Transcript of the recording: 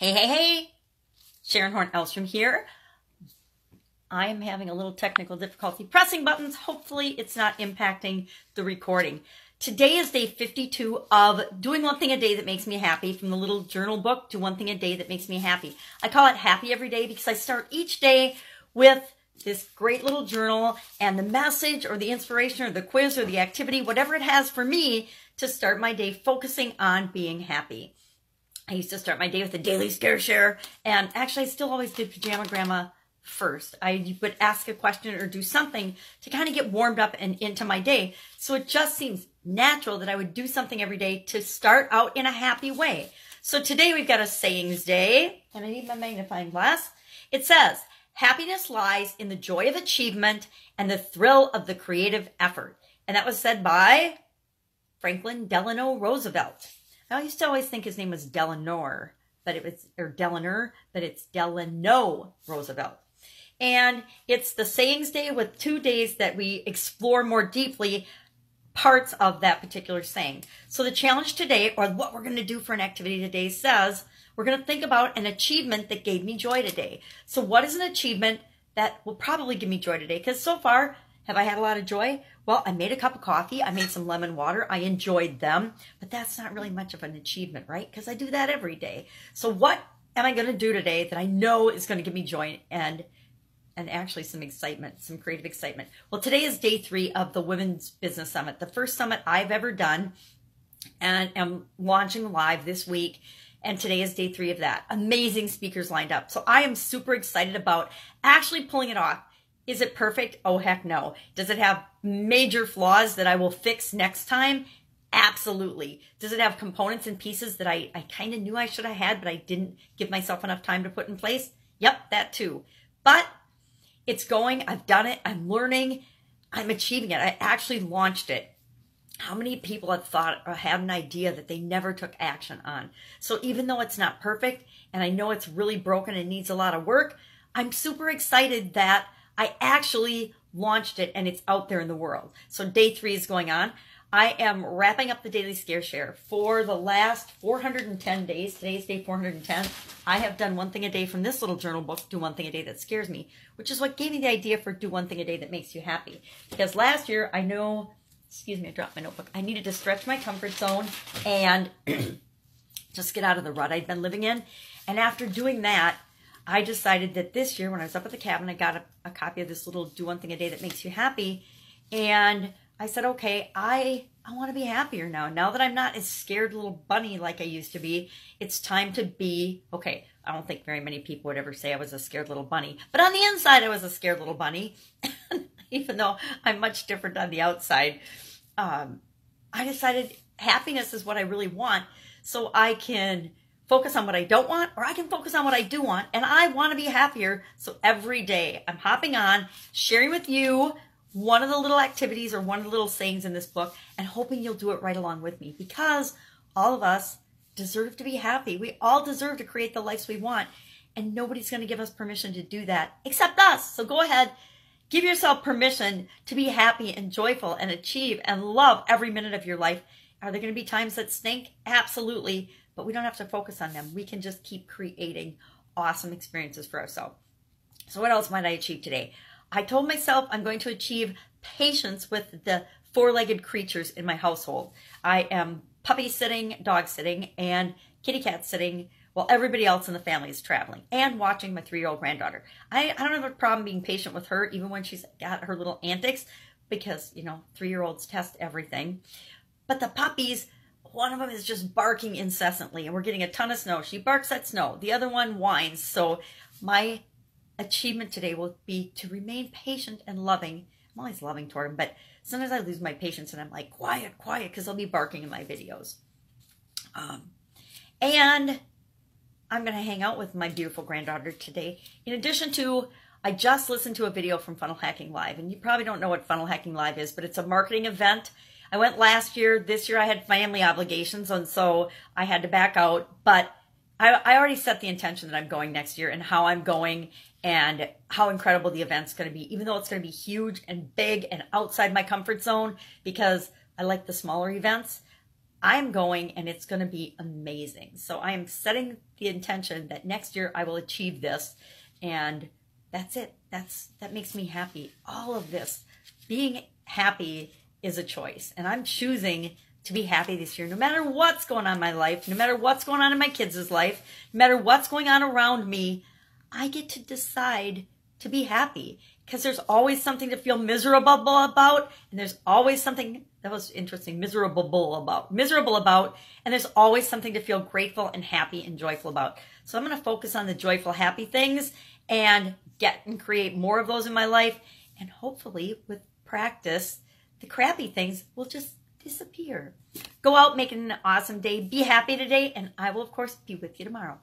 Hey, hey, hey! Sharon Horne-Ellstrom here. I am having a little technical difficulty pressing buttons. Hopefully it's not impacting the recording. Today is day 52 of doing one thing a day that makes me happy from the little journal book, Do One Thing a Day That Makes Me Happy. I call it Happy Every Day because I start each day with this great little journal and the message or the inspiration or the quiz or the activity, whatever it has for me to start my day focusing on being happy. I used to start my day with a daily scare share, and actually I still always did Pajama Grandma first. I would ask a question or do something to kind of get warmed up and into my day. So it just seems natural that I would do something every day to start out in a happy way. So today we've got a sayings day, and I need my magnifying glass. It says, happiness lies in the joy of achievement and the thrill of the creative effort. And that was said by Franklin Delano Roosevelt. I used to always think his name was Delano, but it's Delano Roosevelt. And it's the sayings day with 2 days that we explore more deeply parts of that particular saying. So the challenge today, or what we're going to do for an activity today, says we're going to think about an achievement that gave me joy today. So what is an achievement that will probably give me joy today? Because so far, have I had a lot of joy? Well, I made a cup of coffee. I made some lemon water. I enjoyed them. But that's not really much of an achievement, right? Because I do that every day. So what am I going to do today that I know is going to give me joy and actually some excitement, some creative excitement? Well, today is day 3 of the Women's Business Summit, the first summit I've ever done. And I'm launching live this week. And today is day 3 of that. Amazing speakers lined up. So I am super excited about actually pulling it off. Is it perfect? Oh, heck no. Does it have major flaws that I will fix next time? Absolutely. Does it have components and pieces that I kind of knew I should have had, but I didn't give myself enough time to put in place? Yep, that too. But it's going. I've done it. I'm learning. I'm achieving it. I actually launched it. How many people have thought or had an idea that they never took action on? So even though it's not perfect and I know it's really broken and needs a lot of work, I'm super excited that I actually launched it and it's out there in the world. So day 3 is going on. I am wrapping up the daily scare share for the last 410 days. Today's day 410. I have done one thing a day from this little journal book, Do One Thing a Day That Scares Me, which is what gave me the idea for Do One Thing a Day That Makes You Happy. Because last year I know, excuse me, I dropped my notebook. I needed to stretch my comfort zone and just get out of the rut I'd been living in. And after doing that, I decided that this year, when I was up at the cabin, I got a copy of this little Do One Thing a Day That Makes You Happy. And I said, okay, I want to be happier now. Now that I'm not a scared little bunny like I used to be, it's time to be, okay, I don't think very many people would ever say I was a scared little bunny. But on the inside, I was a scared little bunny. Even though I'm much different on the outside, I decided happiness is what I really want. So I can focus on what I don't want, or I can focus on what I do want, and I want to be happier. So every day I'm hopping on, sharing with you one of the little activities or one of the little sayings in this book, and hoping you'll do it right along with me, because all of us deserve to be happy. We all deserve to create the lives we want, and nobody's going to give us permission to do that except us. So go ahead, give yourself permission to be happy and joyful and achieve and love every minute of your life. Are there going to be times that stink? Absolutely. But we don't have to focus on them. We can just keep creating awesome experiences for ourselves. So what else might I achieve today? I told myself I'm going to achieve patience with the 4-legged creatures in my household. I am puppy sitting, dog sitting, and kitty cat sitting while everybody else in the family is traveling and watching my 3-year-old granddaughter. I don't have a problem being patient with her, even when she's got her little antics, because, you know, 3-year-olds test everything. But the puppies, one of them is just barking incessantly, and we're getting a ton of snow. She barks at snow. The other one whines. So my achievement today will be to remain patient and loving. I'm always loving toward them, but sometimes I lose my patience and I'm like, quiet, quiet, because they'll be barking in my videos. And I'm going to hang out with my beautiful granddaughter today. In addition to, I just listened to a video from Funnel Hacking Live, and you probably don't know what Funnel Hacking Live is, but it's a marketing event. I went last year. This year I had family obligations, and so I had to back out. But I already set the intention that I'm going next year and how I'm going and how incredible the event's going to be, even though it's going to be huge and big and outside my comfort zone, because I like the smaller events. I'm going and it's going to be amazing. So I am setting the intention that next year I will achieve this. And that's it. That makes me happy. All of this, being happy is a choice. And I'm choosing to be happy this year, no matter what's going on in my life, no matter what's going on in my kids' life, no matter what's going on around me, I get to decide to be happy, because there's always something to feel miserable about, and there's always something, that was interesting, miserable about, and there's always something to feel grateful and happy and joyful about. So I'm going to focus on the joyful, happy things and get and create more of those in my life, and hopefully with practice, the crappy things will just disappear. Go out, make it an awesome day, be happy today, and I will of course be with you tomorrow.